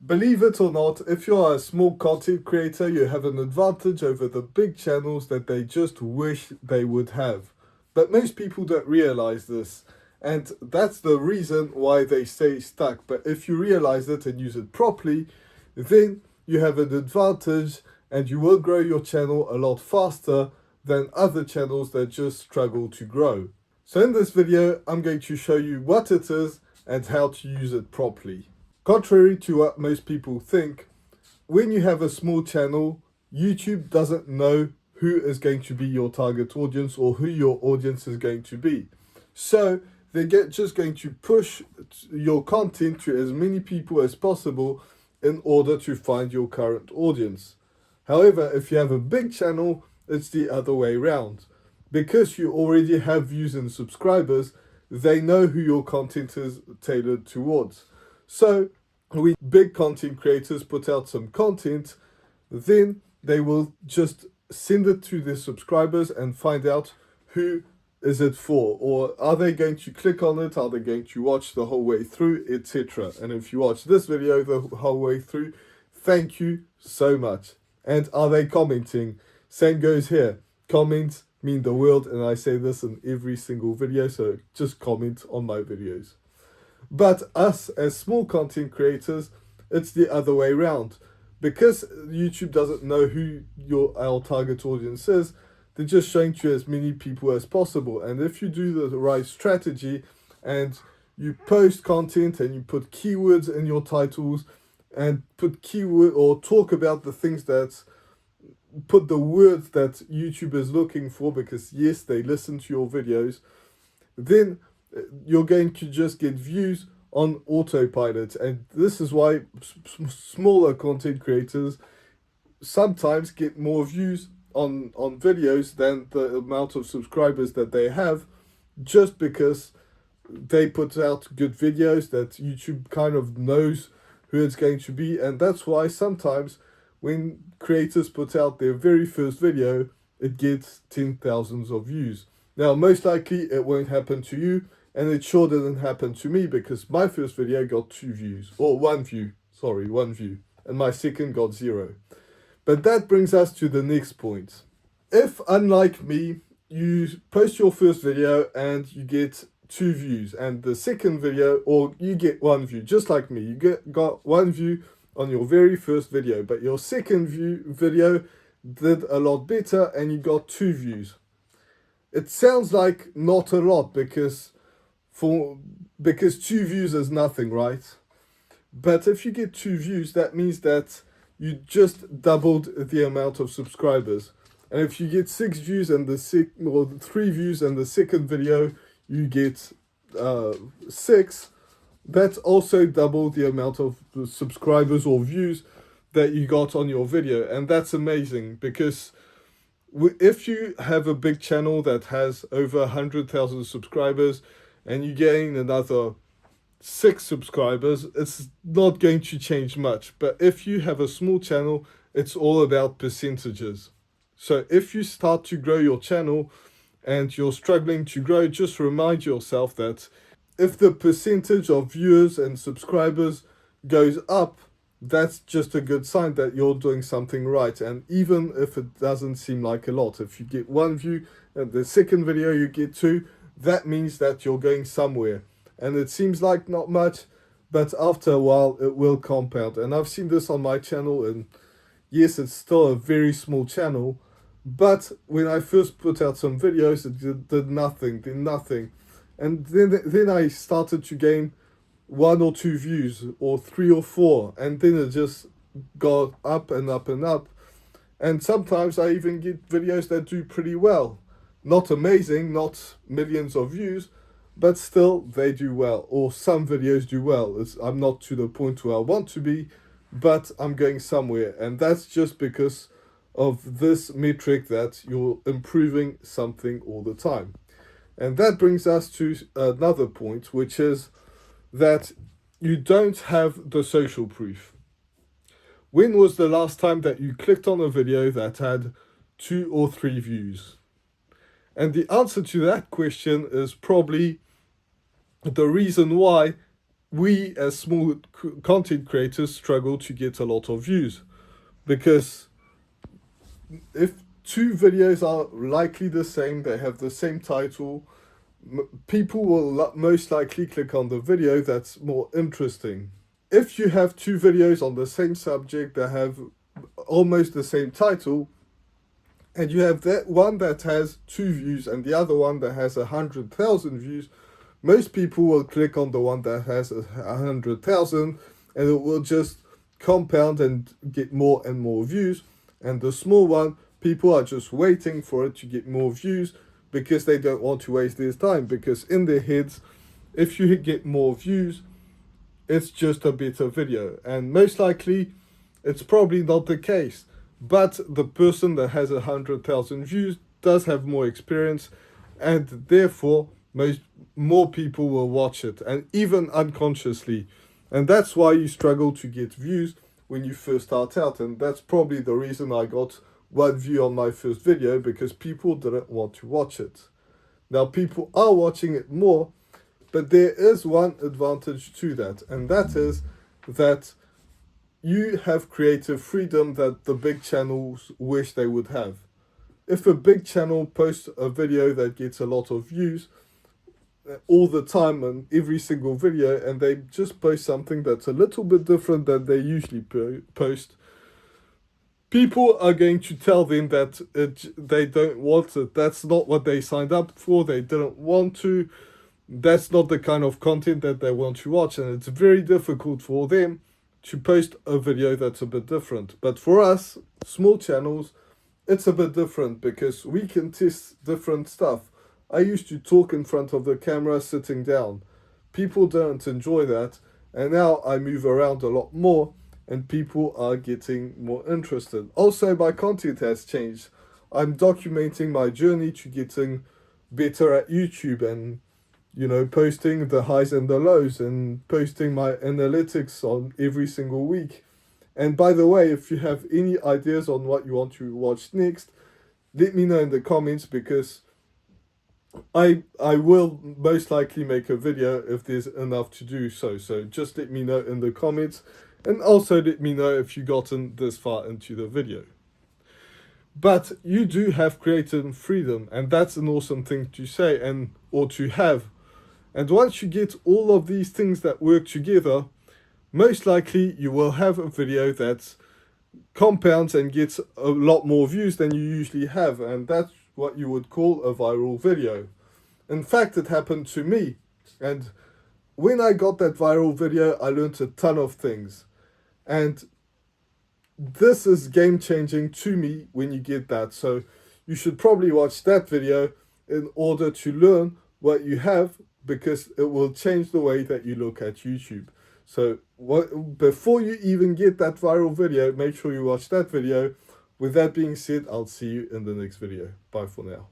Believe it or not, if you are a small content creator, you have an advantage over the big channels that they just wish they would have. But most people don't realize this, and that's the reason why they stay stuck. But if you realize it and use it properly, then you have an advantage and you will grow your channel a lot faster than other channels that just struggle to grow. So in this video, I'm going to show you what it is and how to use it properly. Contrary to what most people think, when you have a small channel, YouTube doesn't know who is going to be your target audience or who your audience is going to be. So they're just going to push your content to as many people as possible in order to find your current audience. However, if you have a big channel, it's the other way around. Because you already have views and subscribers, they know who your content is tailored towards. So when big content creators put out some content, then they will just send it to their subscribers and find out who is it for, or are they going to click on it, are they going to watch the whole way through, etc. And if you watch this video the whole way through, thank you so much. And are they commenting? Same goes here. Comments mean the world, and I say this in every single video, so just comment on my videos. But us as small content creators, it's the other way around. Because YouTube doesn't know who our target audience is, they're just showing to as many people as possible. And if you do the right strategy and you post content and you put keywords in your titles and put keyword or talk about the things that put the words that YouTube is looking for, because yes, they listen to your videos, then you're going to just get views on autopilot. And this is why smaller content creators sometimes get more views on videos than the amount of subscribers that they have, just because they put out good videos that YouTube kind of knows who it's going to be. And that's why sometimes when creators put out their very first video, it gets 10,000s of views. Now, most likely it won't happen to you, and it sure didn't happen to me, because my first video got 2 views, or 1 view, and my second got 0. But that brings us to the next point. If, unlike me, you post your first video and you get 2 views, and the second video, or you get 1 view, just like me, you got 1 view on your very first video, but your second video did a lot better and you got 2 views. It sounds like not a lot, because 2 views is nothing, right? But if you get 2 views, that means that you just doubled the amount of subscribers. And if you get 6 views and 3 views and the second video you get 6, that's also double the amount of subscribers or views that you got on your video. And that's amazing, because if you have a big channel that has over 100,000 subscribers and you gain another 6 subscribers, it's not going to change much. But if you have a small channel, it's all about percentages. So if you start to grow your channel and you're struggling to grow, just remind yourself that if the percentage of viewers and subscribers goes up, that's just a good sign that you're doing something right. And even if it doesn't seem like a lot, if you get 1 view and the second video you get 2, that means that you're going somewhere. And it seems like not much, but after a while it will compound. And I've seen this on my channel, and yes, it's still a very small channel, but when I first put out some videos, it did nothing. And then I started to gain 1 or 2 views, or 3 or 4, and then it just got up and up and up. And sometimes I even get videos that do pretty well. Not amazing, not millions of views, but still they do well. Or some videos do well. I'm not to the point where I want to be, but I'm going somewhere. And that's just because of this metric that you're improving something all the time. And that brings us to another point, which is that you don't have the social proof. When was the last time that you clicked on a video that had 2 or 3 views? And the answer to that question is probably the reason why we as small content creators struggle to get a lot of views, because if two videos are likely the same, they have the same title, people will most likely click on the video that's more interesting. If you have two videos on the same subject that have almost the same title, and you have that one that has 2 views and the other one that has 100,000 views, most people will click on the one that has 100,000, and it will just compound and get more and more views. And the small one, people are just waiting for it to get more views because they don't want to waste their time, because in their heads, if you get more views, it's just a better video. And most likely, it's probably not the case. But the person that has 100,000 views does have more experience, and therefore more people will watch it, and even unconsciously. And that's why you struggle to get views when you first start out. And that's probably the reason I got 1 view on my first video, because people didn't want to watch it. Now people are watching it more, but there is one advantage to that, and that is that you have creative freedom that the big channels wish they would have. If a big channel posts a video that gets a lot of views all the time on every single video, and they just post something that's a little bit different than they usually post, people are going to tell them that they don't want it. That's not what they signed up for. They didn't want to. That's not the kind of content that they want to watch, and it's very difficult for them to post a video that's a bit different. But for us, small channels, it's a bit different because we can test different stuff. I used to talk in front of the camera sitting down. People don't enjoy that, and now I move around a lot more, and people are getting more interested. Also, my content has changed. I'm documenting my journey to getting better at YouTube, and posting the highs and the lows, and posting my analytics on every single week. And by the way, if you have any ideas on what you want to watch next, let me know in the comments, because I will most likely make a video if there's enough to do so. So just let me know in the comments, and also let me know if you've gotten this far into the video. But you do have creative freedom, and that's an awesome thing to say or to have. And once you get all of these things that work together, most likely you will have a video that compounds and gets a lot more views than you usually have. And that's what you would call a viral video. In fact, it happened to me. And when I got that viral video, I learned a ton of things. And this is game changing to me when you get that. So you should probably watch that video in order to learn what you have, because it will change the way that you look at YouTube. So before you even get that viral video, make sure you watch that video. With that being said, I'll see you in the next video. Bye for now.